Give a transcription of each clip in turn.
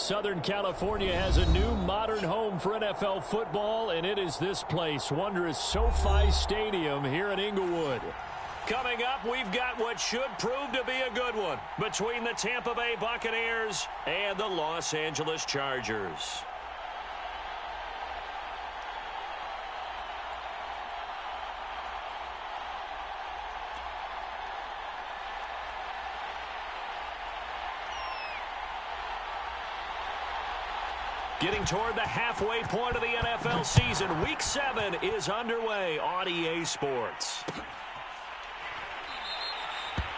Southern California has a new modern home for NFL football, and it is this place, wondrous SoFi Stadium here in Inglewood. Coming up, we've got what should prove to be a good one between the Tampa Bay Buccaneers and the Los Angeles Chargers. Getting toward the halfway point of the NFL season, Week 7 is underway on EA Sports.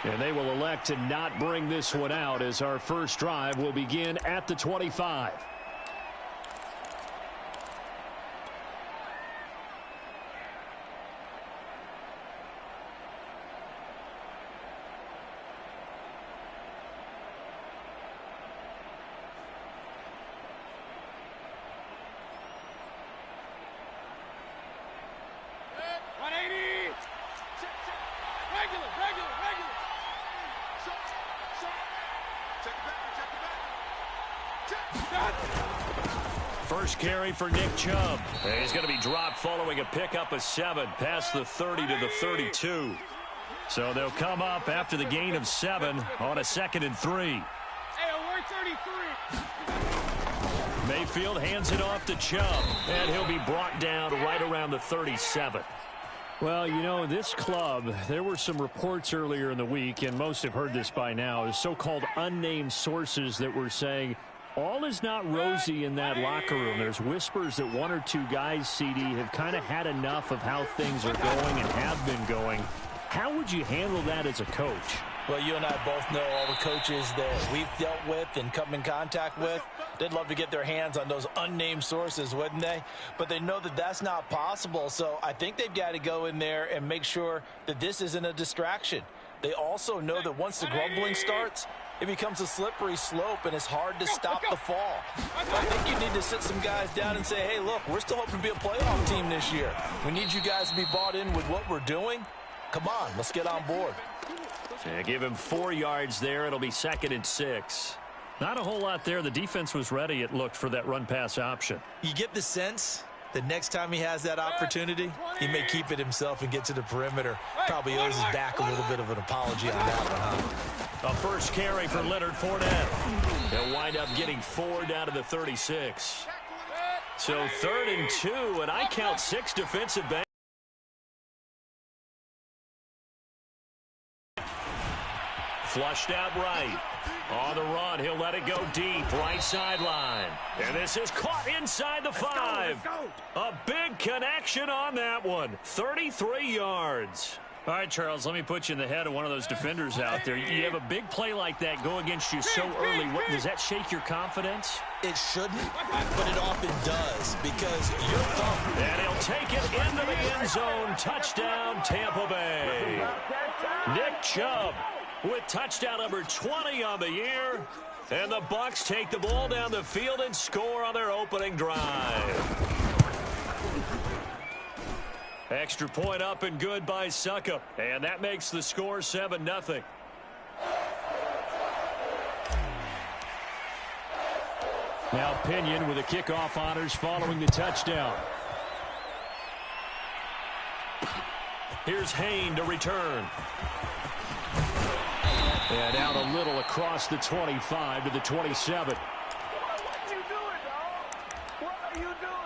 And they will elect to not bring this one out as our first drive will begin at the 25. First carry for Nick Chubb. He's going to be dropped following a pickup of 7 past the 30 to the 32. So they'll come up after the gain of 7 on a 2nd and 3. Hey, we're 33. Mayfield hands it off to Chubb, and he'll be brought down right around the 37. Well, you know, this club, there were some reports earlier in the week, and most have heard this by now, so-called unnamed sources that were saying all is not rosy in that locker room. There's whispers that 1 or 2 guys, CD, have kind of had enough of how things are going and have been going. How would you handle that as a coach? Well, you and I both know all the coaches that we've dealt with and come in contact with. They'd love to get their hands on those unnamed sources, wouldn't they? But they know that that's not possible. So I think they've got to go in there and make sure that this isn't a distraction. They also know that once the grumbling starts, it becomes a slippery slope, and it's hard to stop the fall. I think you need to sit some guys down and say, hey, look, we're still hoping to be a playoff team this year. We need you guys to be bought in with what we're doing. Come on, let's get on board. Yeah, give him 4 yards there. It'll be 2nd and 6. Not a whole lot there. The defense was ready, it looked, for that run-pass option. You get the sense that next time he has that opportunity, he may keep it himself and get to the perimeter. Probably owes his back a little bit of an apology on that one, huh? A first carry for Leonard Fournette. They'll wind up getting 4 down to the 36. So 3rd and 2, and I count 6 defensive backs. Flushed out right. On the run, he'll let it go deep, right sideline. And this is caught inside the 5. Let's go. A big connection on that one. 33 yards. All right, Charles, let me put you in the head of one of those defenders out there. You have a big play like that go against you so early. Does that shake your confidence? It shouldn't, but it often does because you're thumped. And he'll take it into the end zone. Touchdown, Tampa Bay. Nick Chubb with touchdown number 20 on the year. And the Bucs take the ball down the field and score on their opening drive. Extra point up and good by Suckup. And that makes the score 7-0. Now Pinion with the kickoff honors following the touchdown. Here's Hayne to return. And out a little across the 25 to the 27. What are you doing, dog? What are you doing?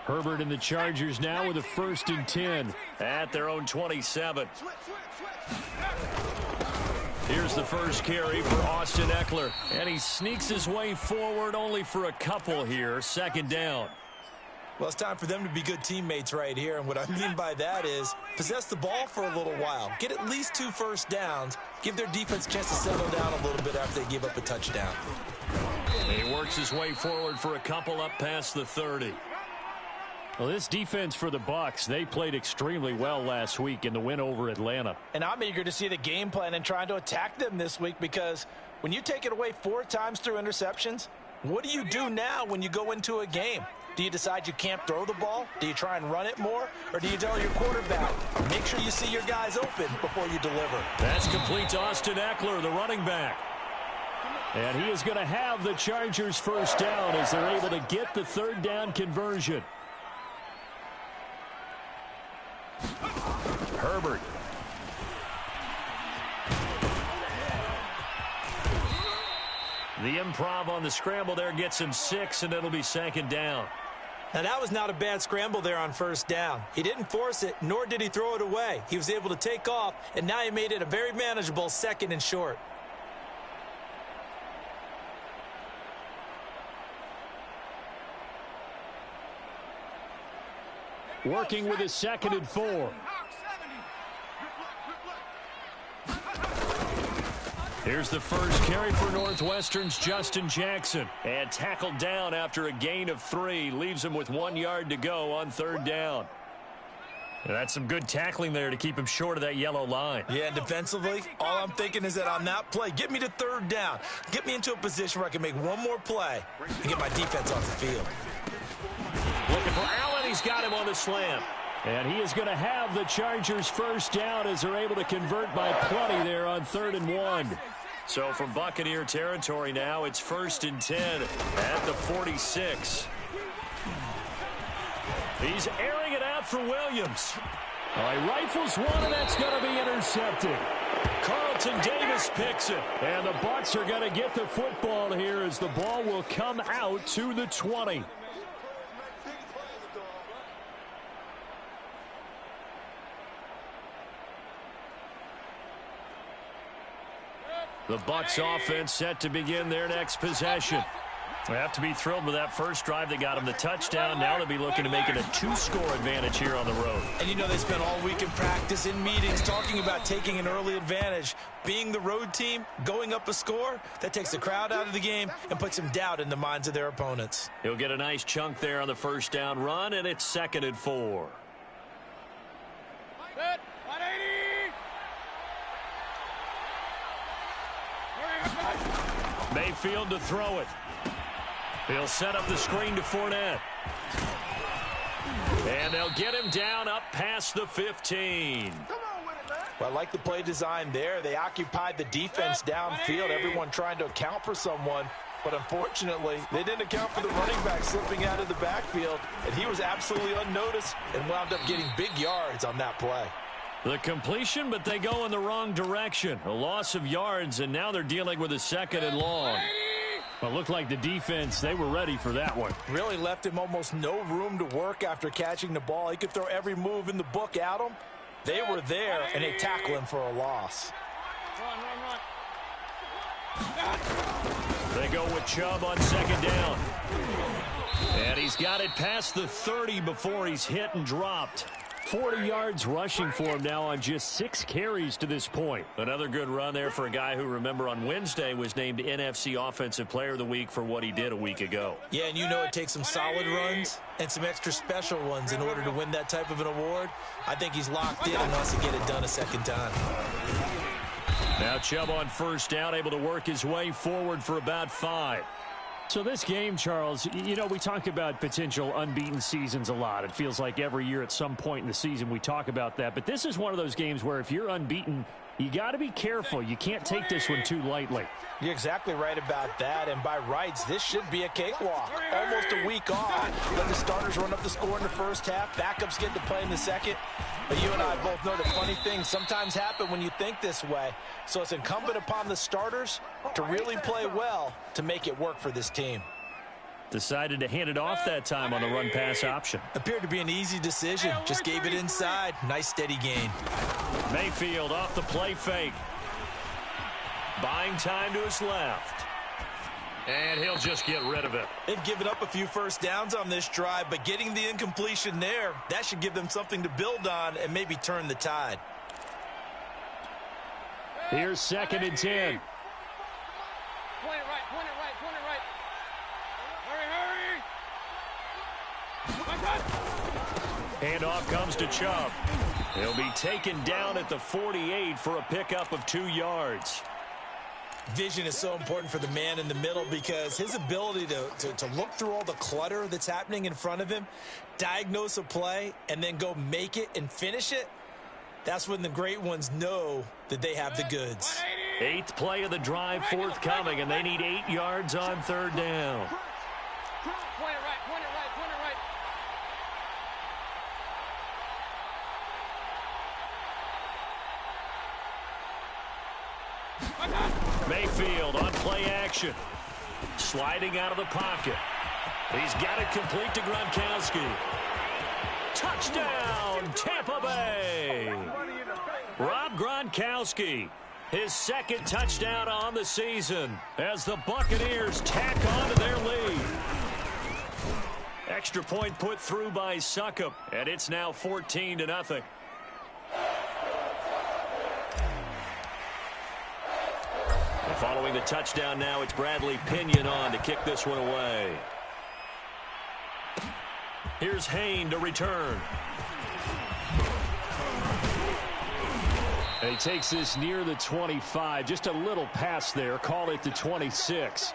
Herbert and the Chargers now with a 1st and 10 at their own 27. Here's the first carry for Austin Eckler. And he sneaks his way forward only for a couple here. 2nd down. Well, it's time for them to be good teammates right here. And what I mean by that is possess the ball for a little while. Get at least 2 first downs. Give their defense a chance to settle down a little bit after they give up a touchdown. He works his way forward for a couple up past the 30. Well, this defense for the Bucs, they played extremely well last week in the win over Atlanta. And I'm eager to see the game plan and trying to attack them this week because when you take it away 4 times through interceptions, what do you do now when you go into a game? Do you decide you can't throw the ball? Do you try and run it more? Or do you tell your quarterback, make sure you see your guys open before you deliver? That's complete to Austin Eckler, the running back. And he is going to have the Chargers first down as they're able to get the third down conversion. Herbert. The improv on the scramble there gets him 6, and it'll be second down. Now, that was not a bad scramble there on first down. He didn't force it, nor did he throw it away. He was able to take off, and now he made it a very manageable 2nd and short. Working with his 2nd and 4. Here's the first carry for Northwestern's Justin Jackson. And tackled down after a gain of 3. Leaves him with 1 yard to go on third down. And that's some good tackling there to keep him short of that yellow line. Yeah, and defensively, all I'm thinking is that on that play, get me to third down. Get me into a position where I can make one more play and get my defense off the field. Looking for Allen. He's got him on the slam. And he is going to have the Chargers first down as they're able to convert by plenty there on 3rd and 1. So from Buccaneer territory now, it's 1st and 10 at the 46. He's airing it out for Williams. He rifles one, and that's going to be intercepted. Carlton Davis picks it. And the Bucs are going to get the football here as the ball will come out to the 20. The Bucs offense set to begin their next possession. They have to be thrilled with that first drive that got them the touchdown. Now they'll be looking to make it a 2-score advantage here on the road. And you know they spent all week in practice, in meetings, talking about taking an early advantage. Being the road team, going up a score, that takes the crowd out of the game and puts some doubt in the minds of their opponents. He'll get a nice chunk there on the first down run, and it's 2nd and 4. Good. 180. Mayfield to throw it. He'll set up the screen to Fournette. And they'll get him down up past the 15. Well, I like the play design there. They occupied the defense downfield, everyone trying to account for someone. But unfortunately, they didn't account for the running back slipping out of the backfield. And he was absolutely unnoticed and wound up getting big yards on that play. The completion, but they go in the wrong direction. A loss of yards, and now they're dealing with a 2nd and long. Well, it looked like the defense, they were ready for that one. Really left him almost no room to work after catching the ball. He could throw every move in the book at him. They were there, and they tackle him for a loss. They go with Chubb on 2nd down. And he's got it past the 30 before he's hit and dropped. 40 yards rushing for him now on just 6 carries to this point. Another good run there for a guy who, remember, on Wednesday was named NFC Offensive Player of the Week for what he did a week ago. Yeah, and you know it takes some solid runs and some extra special ones in order to win that type of an award. I think he's locked in and wants to get it done a second time. Now Chubb on first down, able to work his way forward for about 5. So this game, Charles, you know, we talk about potential unbeaten seasons a lot. It feels like every year at some point in the season we talk about that. But this is one of those games where if you're unbeaten, you got to be careful. You can't take this one too lightly. You're exactly right about that. And by rights, this should be a cakewalk. Almost a week off. Let the starters run up the score in the first half. Backups get to play in the second. But you and I both know that funny things sometimes happen when you think this way. So it's incumbent upon the starters to really play well to make it work for this team. Decided to hand it off that time on the run-pass option. Appeared to be an easy decision. Just gave it inside. Nice steady gain. Mayfield off the play fake. Buying time to his left. And he'll just get rid of it. They've given up a few first downs on this drive, but getting the incompletion there, that should give them something to build on and maybe turn the tide. Here's 2nd and 10. Point it right, point it right, point it right. Hurry, hurry! Handoff comes to Chubb. He'll be taken down at the 48 for a pickup of 2 yards. Vision is so important for the man in the middle because his ability to look through all the clutter that's happening in front of him, diagnose a play, and then go make it and finish it, that's when the great ones know that they have the goods. 8th play of the drive forthcoming, and they need 8 yards on 3rd down. Point it right, point it right, point it right. Mayfield on play action. Sliding out of the pocket. He's got it complete to Gronkowski. Touchdown, Tampa Bay. Rob Gronkowski, his 2nd touchdown on the season as the Buccaneers tack on to their lead. Extra point put through by Succop, and it's now 14-0. Following the touchdown now, it's Bradley Pinion on to kick this one away. Here's Hain to return. And he takes this near the 25. Just a little pass there. Call it the 26.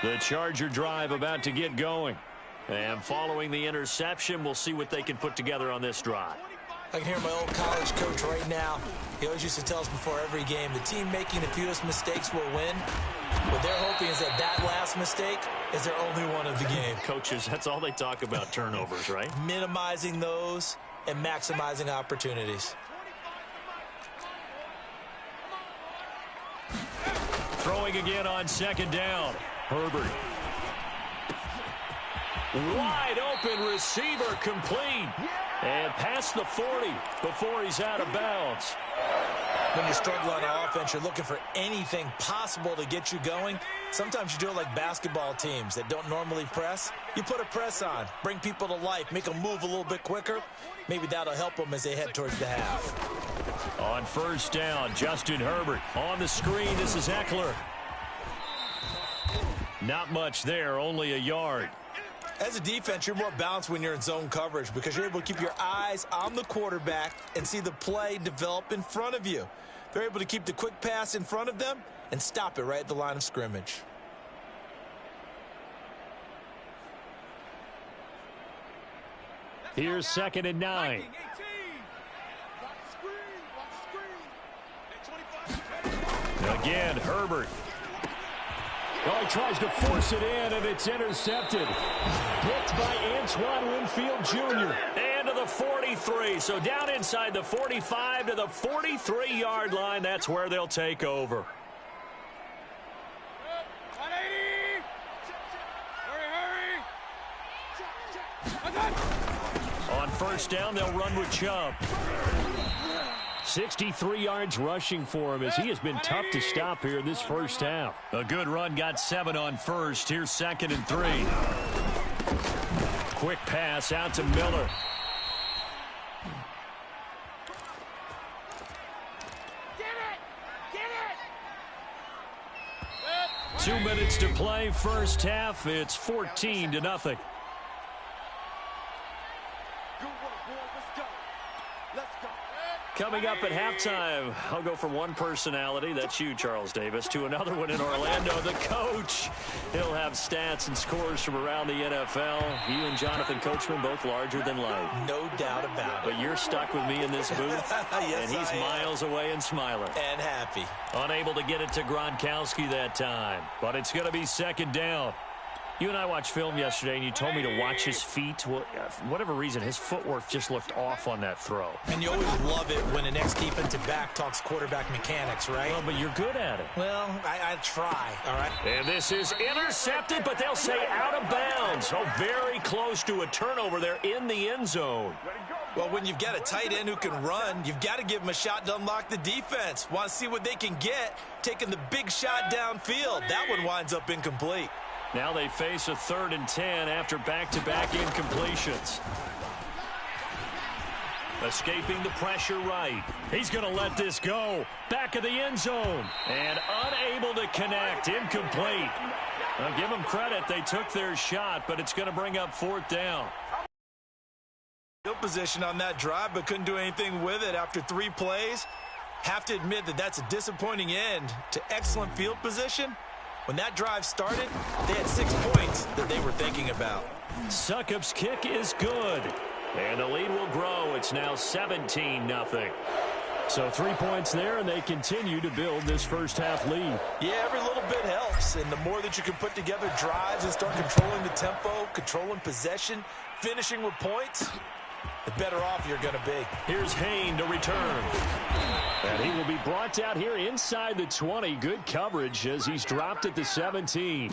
The Charger drive about to get going. And following the interception, we'll see what they can put together on this drive. I can hear my old college coach right now. He always used to tell us before every game, the team making the fewest mistakes will win. What they're hoping is that last mistake is their only one of the game. Coaches, that's all they talk about, turnovers, right? Minimizing those and maximizing opportunities. Throwing again on 2nd down. Herbert. Wide open receiver complete. And past the 40 before he's out of bounds. When you're struggling on offense, you're looking for anything possible to get you going. Sometimes you do it like basketball teams that don't normally press. You put a press on, bring people to life, make them move a little bit quicker. Maybe that'll help them as they head towards the half. On 1st down, Justin Herbert. On the screen, this is Eckler. Not much there, only a yard. As a defense, you're more balanced when you're in zone coverage because you're able to keep your eyes on the quarterback and see the play develop in front of you. They're able to keep the quick pass in front of them and stop it right at the line of scrimmage. Here's 2nd and 9. Again, Herbert. Oh, he tries to force it in, and it's intercepted. Picked by Antoine Winfield Jr. And to the 43. So down inside the 45 to the 43-yard line. That's where they'll take over. On 1st down, they'll run with Chubb. 63 yards rushing for him as he has been tough to stop here in this first half. A good run, got 7 on 1st. Here's 2nd and 3. Quick pass out to Miller. Get it! 2 minutes to play, first half. It's 14-0. Coming up at halftime, I'll go from one personality, that's you, Charles Davis, to another one in Orlando, the coach. He'll have stats and scores from around the NFL. You and Jonathan Coachman, both larger than life. No doubt about it. But you're stuck with me in this booth, yes, and he's miles away and smiling. And happy. Unable to get it to Gronkowski that time, but it's going to be 2nd down. You and I watched film yesterday, and you told me to watch his feet. Well, for whatever reason, his footwork just looked off on that throw. And you always love it when an ex-defensive back talks quarterback mechanics, right? Well, but you're good at it. Well, I try, all right? And this is intercepted, but they'll say out of bounds. Oh, very close to a turnover there in the end zone. Well, when you've got a tight end who can run, you've got to give him a shot to unlock the defense. Want to see what they can get, taking the big shot downfield. That one winds up incomplete. Now they face a 3rd and 10 after back-to-back incompletions. Escaping the pressure right. He's going to let this go. Back of the end zone. And unable to connect. Incomplete. I'll give them credit. They took their shot, but it's going to bring up 4th down. Field position on that drive, but couldn't do anything with it after 3 plays. Have to admit that that's a disappointing end to excellent field position. When that drive started, they had 6 points that they were thinking about. Succop's kick is good. And the lead will grow. It's now 17-0. So 3 points there, and they continue to build this first half lead. Yeah, every little bit helps. And the more that you can put together drives and start controlling the tempo, controlling possession, finishing with points, the better off you're going to be. Here's Hain to return. And he will be brought out here inside the 20. Good coverage as he's dropped at the 17.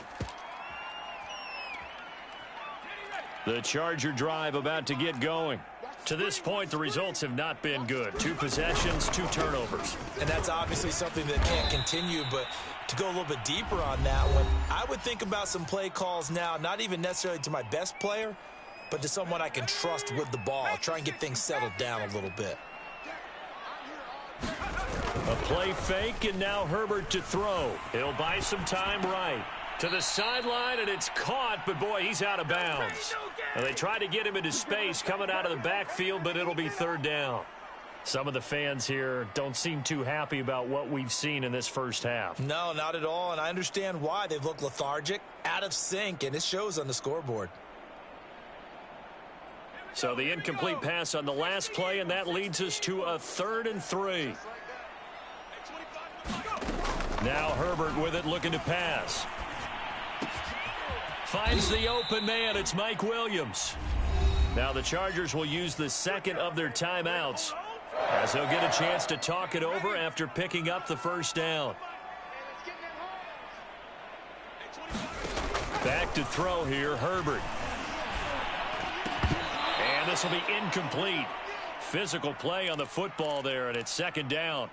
The Charger drive about to get going. To this point, the results have not been good. 2 possessions, 2 turnovers. And that's obviously something that can't continue, but to go a little bit deeper on that one, I would think about some play calls now, not even necessarily to my best player, but to someone I can trust with the ball. Try and get things settled down a little bit. A play fake, and now Herbert to throw. He'll buy some time right. To the sideline, and it's caught, but boy, he's out of bounds. Now, they tried to get him into space coming out of the backfield, but it'll be 3rd down. Some of the fans here don't seem too happy about what we've seen in this first half. No, not at all, and I understand why. They've looked lethargic, out of sync, and it shows on the scoreboard. So the incomplete pass on the last play, and that leads us to a 3rd and 3. Now Herbert with it, looking to pass. Finds the open man. It's Mike Williams. Now the Chargers will use the 2nd of their timeouts as they'll get a chance to talk it over after picking up the 1st down. Back to throw here, Herbert. And this will be incomplete. Physical play on the football there, and it's 2nd down.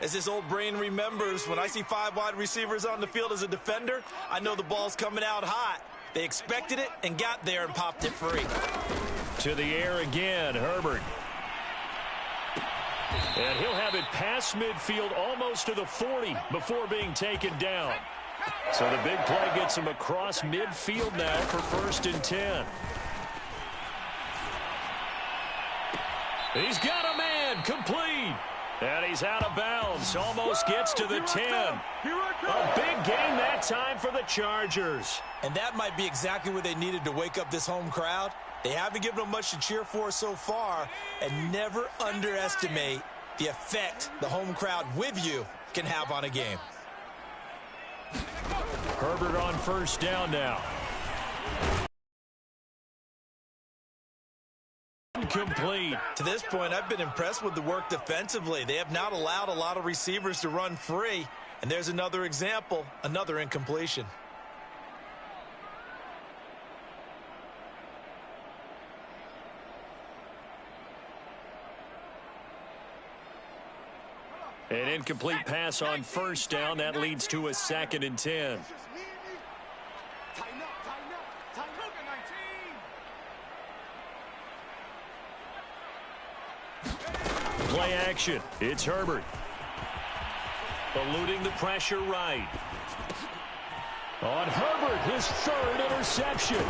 As his old brain remembers, when I see 5 wide receivers on the field as a defender, I know the ball's coming out hot. They expected it and got there and popped it free. To the air again, Herbert. And he'll have it past midfield almost to the 40 before being taken down. So the big play gets him across midfield now for 1st and 10. He's got a man, complete. And he's out of bounds, almost gets to the 10. A big gain that time for the Chargers. And that might be exactly what they needed to wake up this home crowd. They haven't given them much to cheer for so far, and never underestimate the effect the home crowd with you can have on a game. Herbert on 1st down now. Incomplete. To this point, I've been impressed with the work defensively. They have not allowed a lot of receivers to run free. And there's another example, another incompletion. An incomplete pass on 1st down. That leads to a 2nd and 10. Play action. It's Herbert. Eluding the pressure right. On Herbert, his 3rd interception.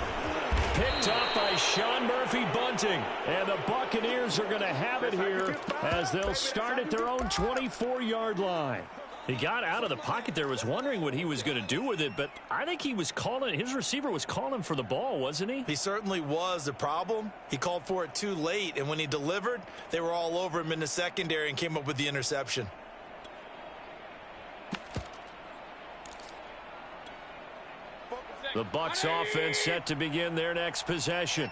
Picked up by Sean Murphy-Bunting. And the Buccaneers are going to have it here as they'll start at their own 24-yard line. He got out of the pocket there, was wondering what he was going to do with it, but I think he was calling, his receiver was calling for the ball, wasn't he? He certainly was. The problem, he called for it too late, and when he delivered, they were all over him in the secondary and came up with the interception. The Bucs offense set to begin their next possession.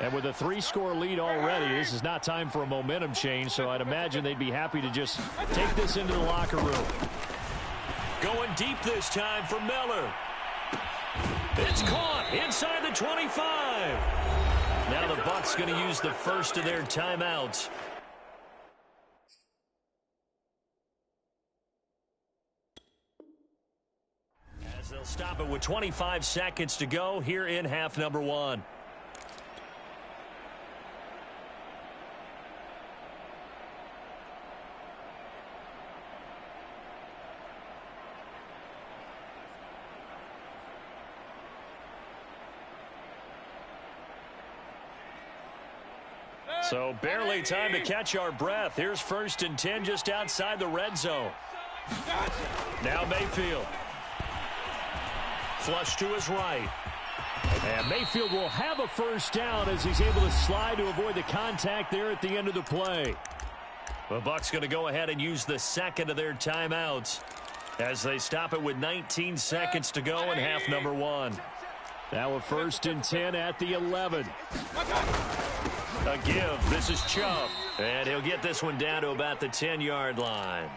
And with a 3-score lead already, this is not time for a momentum change, so I'd imagine they'd be happy to just take this into the locker room. Going deep this time for Miller. It's caught inside the 25. Now the Bucs going to use the 1st of their timeouts. As they'll stop it with 25 seconds to go here in half number 1. So barely time to catch our breath. Here's 1st and 10 just outside the red zone. Now Mayfield. Flush to his right. And Mayfield will have a 1st down as he's able to slide to avoid the contact there at the end of the play. The Bucs going to go ahead and use the 2nd of their timeouts as they stop it with 19 seconds to go in half number 1. Now a 1st and 10 at the 11. A give. This is Chubb. And he'll get this one down to about the 10-yard line.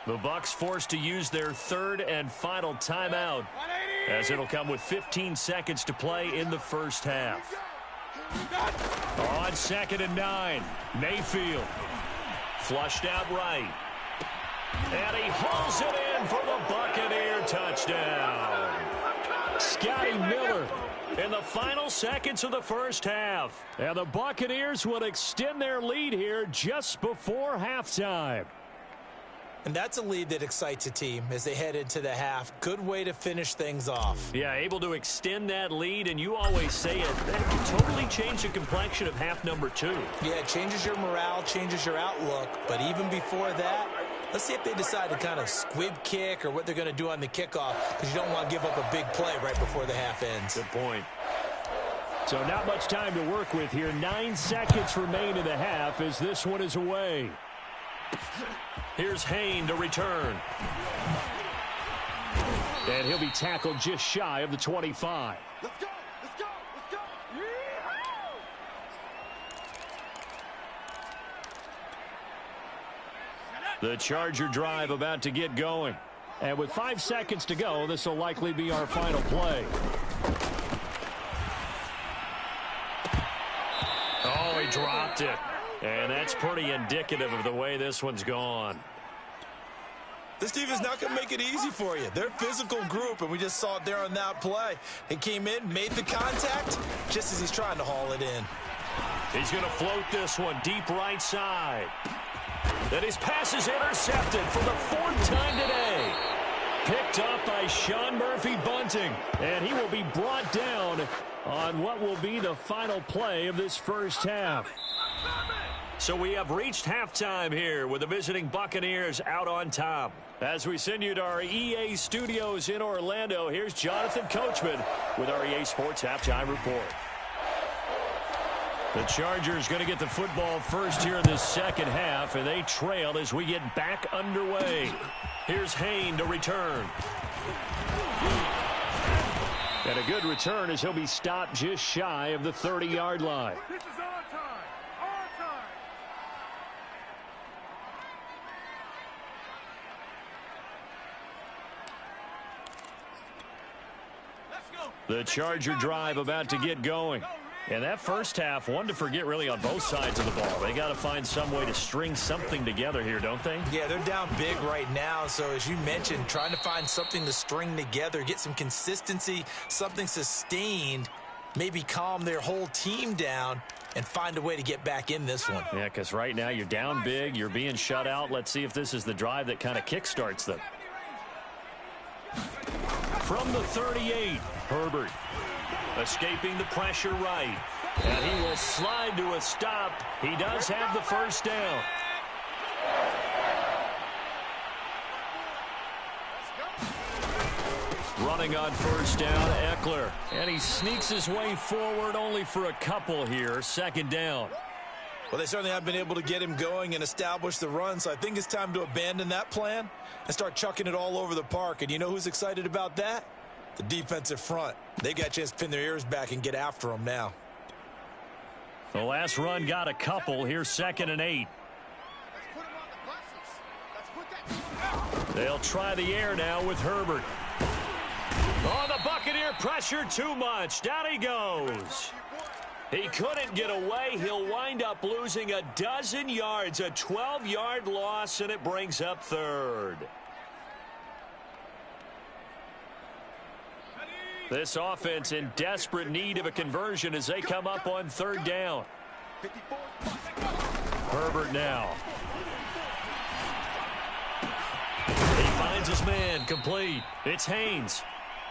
The Bucs forced to use their 3rd and final timeout, as it'll come with 15 seconds to play in the first half. On 2nd and 9, Mayfield. Flushed out right. And he hauls it in for the Buccaneer touchdown. Scotty Miller in the final seconds of the first half. And the Buccaneers will extend their lead here just before halftime. And that's a lead that excites a team as they head into the half. Good way to finish things off. Yeah, able to extend that lead, and you always say it, that can totally change the complexion of half number 2. Yeah, it changes your morale, changes your outlook. But even before that, let's see if they decide to kind of squib kick or what they're going to do on the kickoff, because you don't want to give up a big play right before the half ends. Good point. So not much time to work with here. 9 seconds remain in the half as this one is away. Here's Hayne to return. And he'll be tackled just shy of the 25. Let's go! Let's go! Let's go! Yeah! The Charger drive about to get going. And with 5 seconds to go, this will likely be our final play. Oh, he dropped it. And that's pretty indicative of the way this one's gone. This team is not going to make it easy for you. They're a physical group, and we just saw it there on that play. He came in, made the contact, just as he's trying to haul it in. He's going to float this one deep right side. And his pass is intercepted for the 4th time today. Picked up by Sean Murphy-Bunting. And he will be brought down on what will be the final play of this first half. So we have reached halftime here with the visiting Buccaneers out on top. As we send you to our EA studios in Orlando, here's Jonathan Coachman with our EA Sports Halftime Report. The Chargers going to get the football first here in this second half, and they trail as we get back underway. Here's Hayne to return. And a good return as he'll be stopped just shy of the 30-yard line. This is our time! Our time! Let's go! The Charger drive about to get going. And that first half, one to forget really on both sides of the ball. They got to find some way to string something together here, don't they? Yeah, they're down big right now. So as you mentioned, trying to find something to string together, get some consistency, something sustained, maybe calm their whole team down and find a way to get back in this one. Yeah, because right now you're down big, you're being shut out. Let's see if this is the drive that kind of kickstarts them. From the 38, Herbert. Escaping the pressure right. And he will slide to a stop. He does have the first down. Running on first down, Eckler. And he sneaks his way forward only for a couple here. Second down. Well, they certainly have been able to get him going and establish the run, so I think it's time to abandon that plan and start chucking it all over the park. And you know who's excited about that? The defensive front. They got a chance to pin their ears back and get after them now. The last run got a couple. Here's 2nd and 8. They'll try the air now with Herbert. Oh, the Buccaneer pressure too much. Down he goes. He couldn't get away. He'll wind up losing a dozen yards, a 12-yard loss, and it brings up 3rd. This offense in desperate need of a conversion as they come up on 3rd down. Herbert now. He finds his man, complete. It's Haynes.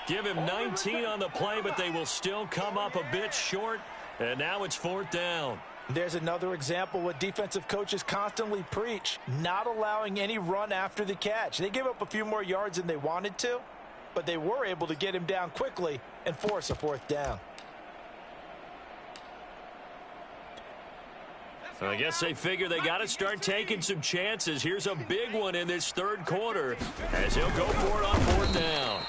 Give him 19 on the play, but they will still come up a bit short. And now it's 4th down. There's another example what defensive coaches constantly preach, not allowing any run after the catch. They gave up a few more yards than they wanted to, but they were able to get him down quickly and force a fourth down. So I guess they figure they got to start taking some chances. Here's a big one in this third quarter as he'll go for it on fourth down.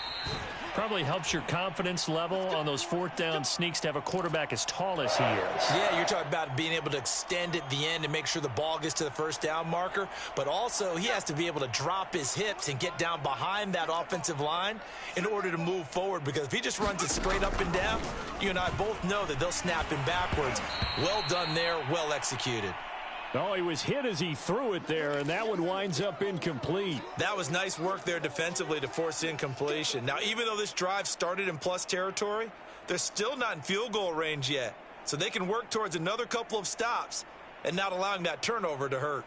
Probably helps your confidence level on those fourth down sneaks to have a quarterback as tall as he is. Yeah, you're talking about being able to extend at the end and make sure the ball gets to the first down marker. But also, he has to be able to drop his hips and get down behind that offensive line in order to move forward. Because if he just runs it straight up and down, you and I both know that they'll snap him backwards. Well done there, well executed. Oh, he was hit as he threw it there, and that one winds up incomplete. That was nice work there defensively to force incompletion. Now, even though this drive started in plus territory, they're still not in field goal range yet. So they can work towards another couple of stops and not allowing that turnover to hurt.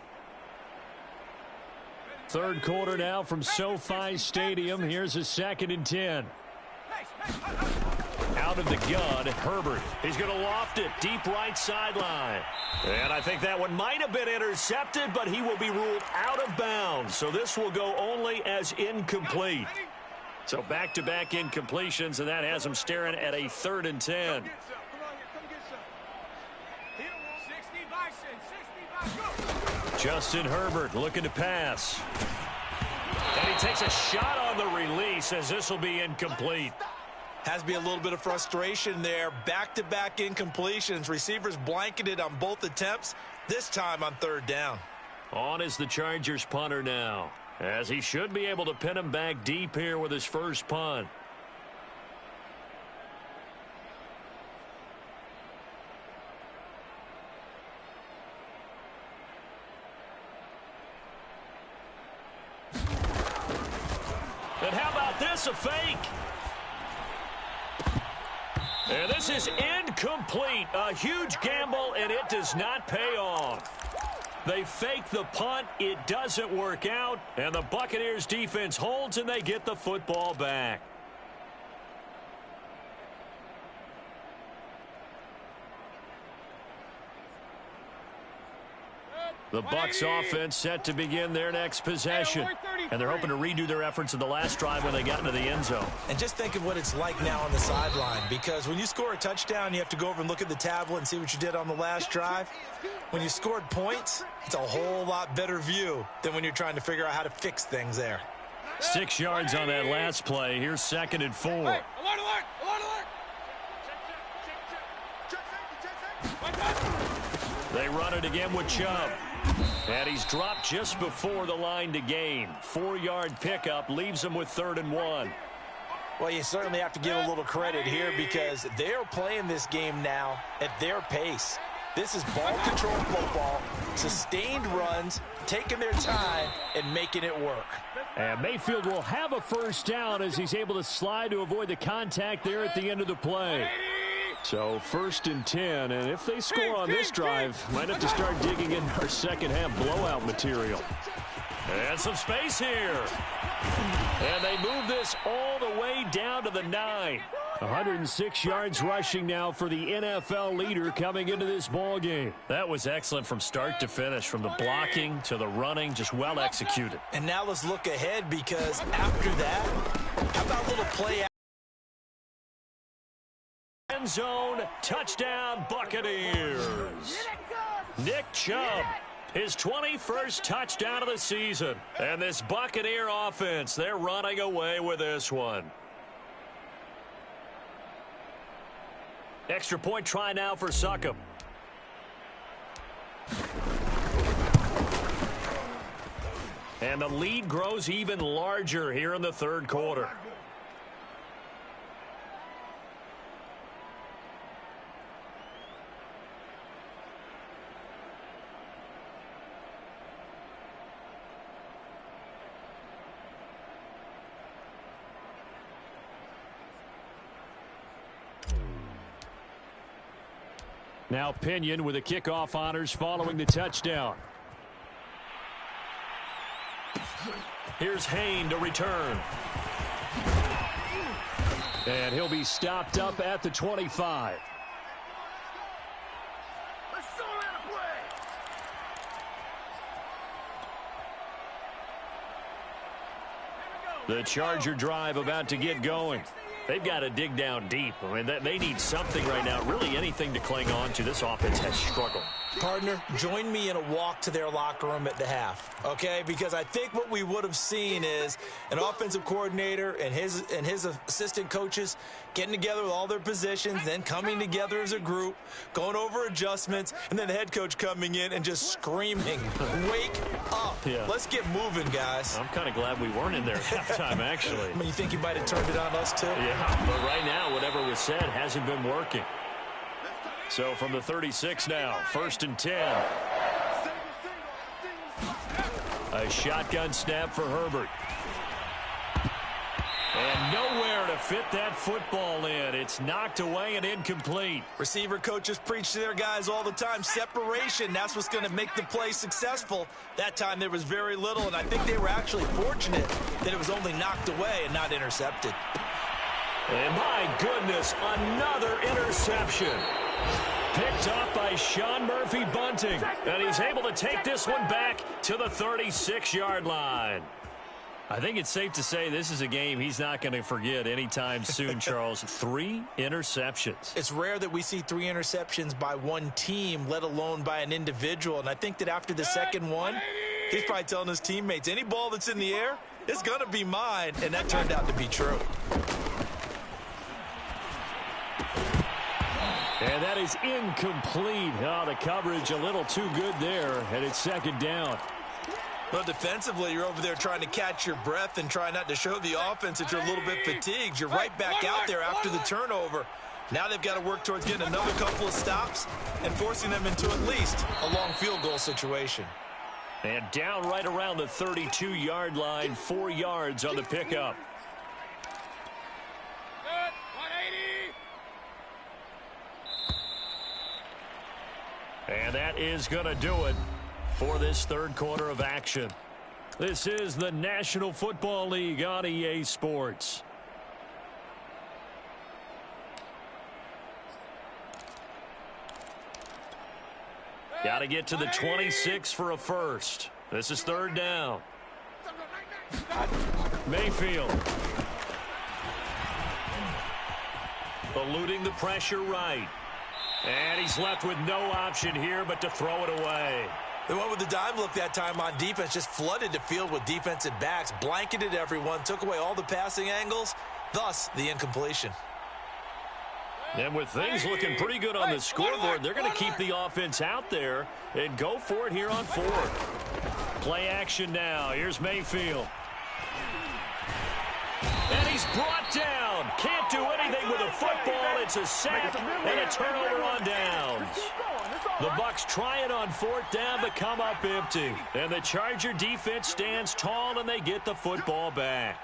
Third quarter now from SoFi Stadium. Here's a 2nd and 10. Out of the gun, Herbert. He's going to loft it deep right sideline. And I think that one might have been intercepted, but he will be ruled out of bounds. So this will go only as incomplete. So back-to-back incompletions, and that has him staring at a 3rd and 10. Justin Herbert looking to pass. And he takes a shot on the release as this will be incomplete. Has to be a little bit of frustration there. Back-to-back incompletions. Receivers blanketed on both attempts, this time on 3rd down. On is the Chargers punter now, as he should be able to pin him back deep here with his first punt. And how about this, a fake? And this is incomplete. A huge gamble, and it does not pay off. They fake the punt. It doesn't work out. And the Buccaneers defense holds, and they get the football back. The Bucs offense set to begin their next possession. And they're hoping to redo their efforts in the last drive when they got into the end zone. And just think of what it's like now on the sideline, because when you score a touchdown, you have to go over and look at the tablet and see what you did on the last drive. When you scored points, it's a whole lot better view than when you're trying to figure out how to fix things there. 6 yards on that last play. Here's 2nd and 4. Hey, alert, alert, alert, alert. They run it again with Chubb. And he's dropped just before the line to gain. 4-yard pickup leaves him with 3rd and 1. Well, you certainly have to give a little credit here because they're playing this game now at their pace. This is ball control football, sustained runs, taking their time, and making it work. And Mayfield will have a first down as he's able to slide to avoid the contact there at the end of the play. So 1st and 10, and if they score on this drive, might have to start digging in our second half blowout material. And some space here. And they move this all the way down to the 9. 106 yards rushing now for the NFL leader coming into this ball game. That was excellent from start to finish, from the blocking to the running, just well executed. And now let's look ahead, because after that, how about a little play action? End zone, touchdown, Buccaneers. Nick Chubb, his 21st touchdown of the season. And this Buccaneer offense, they're running away with this one. Extra point try now for Succop. And the lead grows even larger here in the third quarter. Now Pinion with the kickoff honors following the touchdown. Here's Hayne to return. And he'll be stopped up at the 25. Let's go, The Charger drive about to get going. They've got to dig down deep. I mean, they need something right now, really anything to cling on to. This offense has struggled. Partner, join me in a walk to their locker room at the half, okay? Because I think what we would have seen is an offensive coordinator and his assistant coaches getting together with all their positions, then coming together as a group, going over adjustments, and then the head coach coming in and just screaming, wake up. Yeah. Let's get moving, guys. I'm kind of glad we weren't in there at halftime, actually. I mean, you think he might have turned it on us, too? Yeah, but right now, whatever was said hasn't been working. So from the 36 now, 1st and 10. A shotgun snap for Herbert. And nowhere to fit that football in. It's knocked away and incomplete. Receiver coaches preach to their guys all the time. Separation, that's what's going to make the play successful. That time there was very little, and I think they were actually fortunate that it was only knocked away and not intercepted. And my goodness, another interception. Picked up by Sean Murphy Bunting. And he's able to take this one back to the 36-yard line. I think it's safe to say this is a game he's not going to forget anytime soon, Charles. 3 interceptions. It's rare that we see 3 interceptions by one team, let alone by an individual. And I think that after the second one, he's probably telling his teammates, any ball that's in the air, it's going to be mine. And that turned out to be true. And that is incomplete. Oh, the coverage a little too good there, and it's 2nd down. Well, defensively, you're over there trying to catch your breath and try not to show the offense that you're a little bit fatigued. You're right back out there after the turnover. Now they've got to work towards getting another couple of stops and forcing them into at least a long field goal situation. And down right around the 32-yard line, 4 yards on the pickup. And that is going to do it for this third quarter of action. This is the National Football League on EA Sports. Got to get to the 26 for a first. This is 3rd down. Mayfield. Eluding the pressure right. And he's left with no option here but to throw it away. They went with the dime look that time on defense, just flooded the field with defensive backs, blanketed everyone, took away all the passing angles, thus the incompletion. And with things looking pretty good on the scoreboard, they're going to keep the offense out there and go for it here on 4th. Play action now. Here's Mayfield. And he's brought down. Can't do anything with a football. It's a sack and a turnover on downs. The Bucs try it on 4th down but come up empty. And the Charger defense stands tall and they get the football back.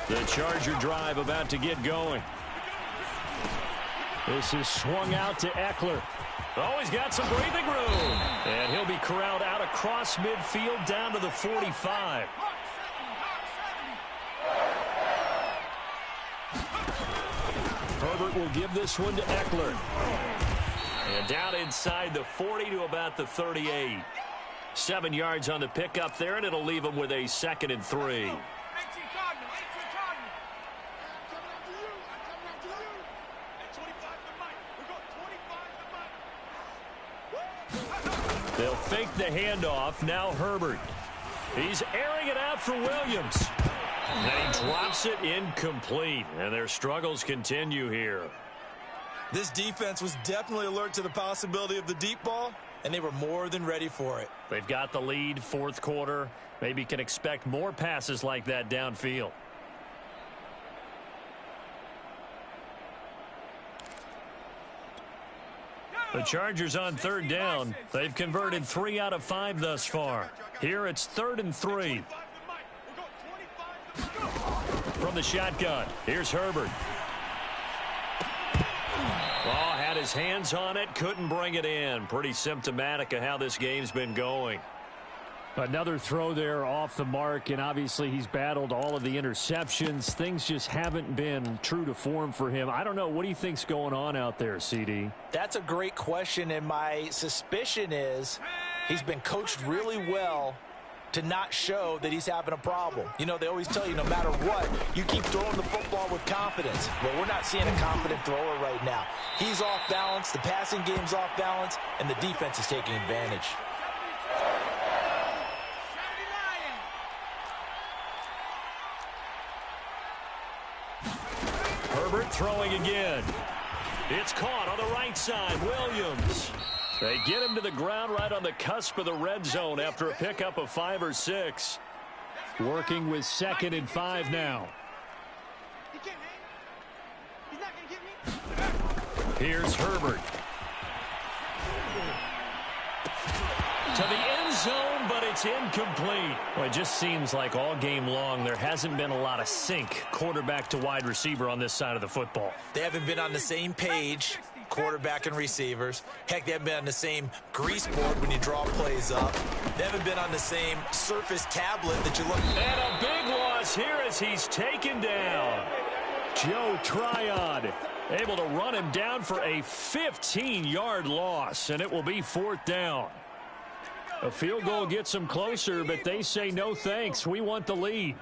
The Charger drive about to get going. This is swung out to Eckler. Oh, he's got some breathing room. And he'll be corralled out across midfield down to the 45. Herbert will give this one to Eckler. And down inside the 40 to about the 38. 7 yards on the pickup there, and it'll leave him with a 2nd and 3. They'll fake the handoff. Now Herbert. He's airing it out for Williams. And he drops it incomplete. And their struggles continue here. This defense was definitely alert to the possibility of the deep ball, and they were more than ready for it. They've got the lead, 4th quarter. Maybe can expect more passes like that downfield. The Chargers on 3rd down. They've converted 3 out of 5 thus far. Here it's 3rd and 3. From the shotgun, here's Herbert. Oh, had his hands on it, couldn't bring it in. Pretty symptomatic of how this game's been going. Another throw there off the mark, and obviously he's battled all of the interceptions. Things just haven't been true to form for him. I don't know. What do you think's going on out there, CD? That's a great question, and my suspicion is he's been coached really well to not show that he's having a problem. You know, they always tell you no matter what, you keep throwing the football with confidence. Well, we're not seeing a confident thrower right now. He's off balance, the passing game's off balance, and the defense is taking advantage. Herbert throwing again. It's caught on the right side. Williams. They get him to the ground right on the cusp of the red zone after a pickup of 5 or 6. Working with 2nd and 5 now. Here's Herbert. To the end zone, but it's incomplete. Well, it just seems like all game long there hasn't been a lot of sync quarterback to wide receiver on this side of the football. They haven't been on the same page, quarterback and receivers. Heck, they haven't been on the same grease board when you draw plays up. They haven't been on the same surface tablet that you look at. And a big loss here as he's taken down. Joe Tryon able to run him down for a 15-yard loss, and it will be 4th down. A field goal gets them closer, but they say no thanks. We want the lead.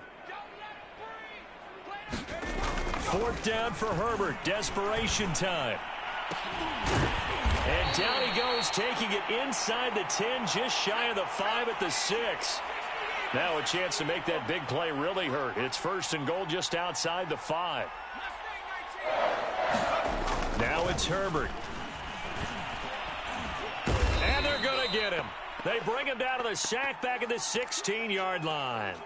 4th down for Herbert. Desperation time. And down he goes, taking it inside the 10, just shy of the 5 at the 6. Now a chance to make that big play really hurt. It's 1st and goal just outside the 5. Now it's Herbert. And they're going to get him. They bring him down to the sack back at the 16-yard line.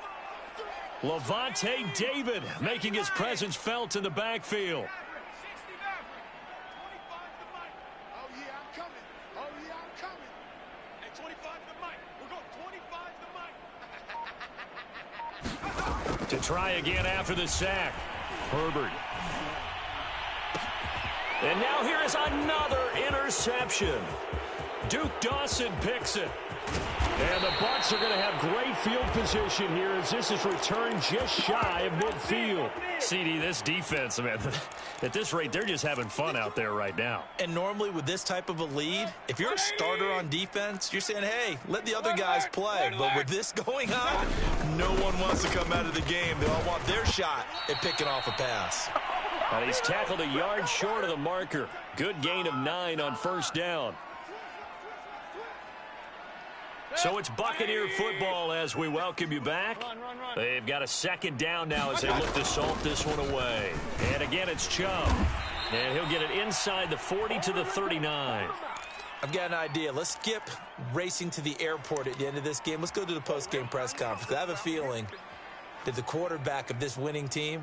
Levante David making his presence felt in the backfield. To try again after the sack. Herbert. And now here is another interception. Duke Dawson picks it. And the Bucs are going to have great field position here as this is returned just shy of midfield. CD, this defense, man, at this rate, they're just having fun out there right now. And normally with this type of a lead, if you're a starter on defense, you're saying, hey, let the other guys play. But with this going on, no one wants to come out of the game. They all want their shot at picking off a pass. And he's tackled a yard short of the marker. Good gain of 9 on 1st down. So it's Buccaneer football as we welcome you back. They've got a 2nd down now as they look to salt this one away. And again, it's Chubb. And he'll get it inside the 40 to the 39. I've got an idea. Let's skip racing to the airport at the end of this game. Let's go to the post-game press conference. I have a feeling that the quarterback of this winning team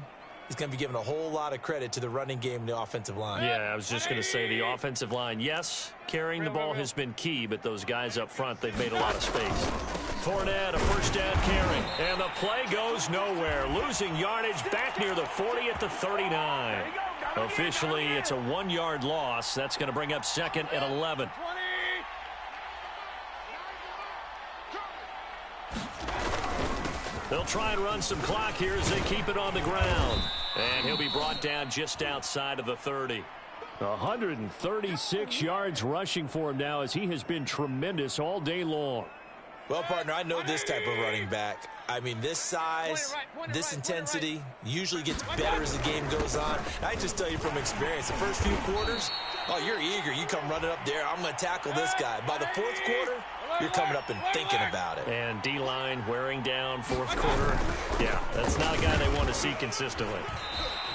is going to be given a whole lot of credit to the running game and the offensive line. Yeah, I was just going to say the offensive line. Yes, carrying the ball has been key, but those guys up front, they've made a lot of space. Fournette, a 1st down carry. And the play goes nowhere. Losing yardage back near the 40 at the 39. Officially, it's a 1-yard loss. That's going to bring up 2nd and 11. They'll try and run some clock here as they keep it on the ground. And he'll be brought down just outside of the 30. 136 yards rushing for him now as he has been tremendous all day long. Well, partner, I know this type of running back. I mean, this size, this intensity usually gets better as the game goes on. I just tell you from experience, the first few quarters, oh, you're eager. You come running up there. I'm going to tackle this guy. By the 4th quarter, you're coming up and thinking about it. And D-line wearing down 4th quarter. Yeah, that's not a guy they want to see consistently.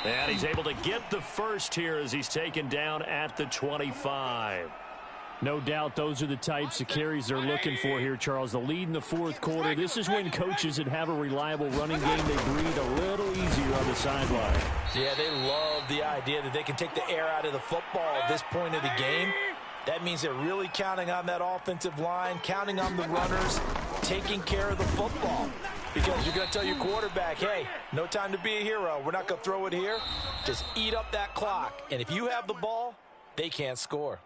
And he's able to get the 1st here as he's taken down at the 25. No doubt those are the types of carries they're looking for here, Charles. The lead in the 4th quarter. This is when coaches that have a reliable running game, they breathe a little easier on the sideline. Yeah, they love the idea that they can take the air out of the football at this point of the game. That means they're really counting on that offensive line, counting on the runners, taking care of the football. Because you're going to tell your quarterback, hey, no time to be a hero. We're not going to throw it here. Just eat up that clock. And if you have the ball, they can't score.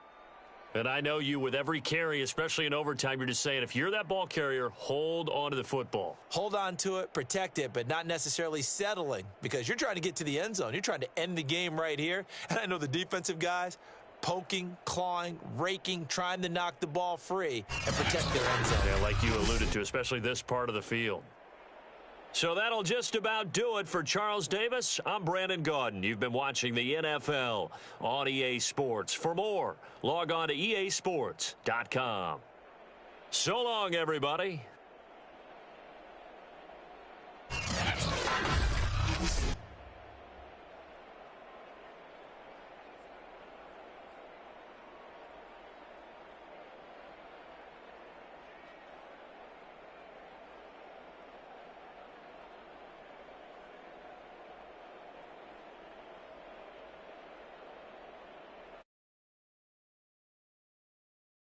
And I know you, with every carry, especially in overtime, you're just saying, if you're that ball carrier, hold on to the football. Hold on to it, protect it, but not necessarily settling, because you're trying to get to the end zone. You're trying to end the game right here. And I know the defensive guys poking, clawing, raking, trying to knock the ball free and protect their end zone. Yeah, like you alluded to, especially this part of the field. So that'll just about do it for Charles Davis. I'm Brandon Gaudin. You've been watching the NFL on EA Sports. For more, log on to easports.com. So long, everybody.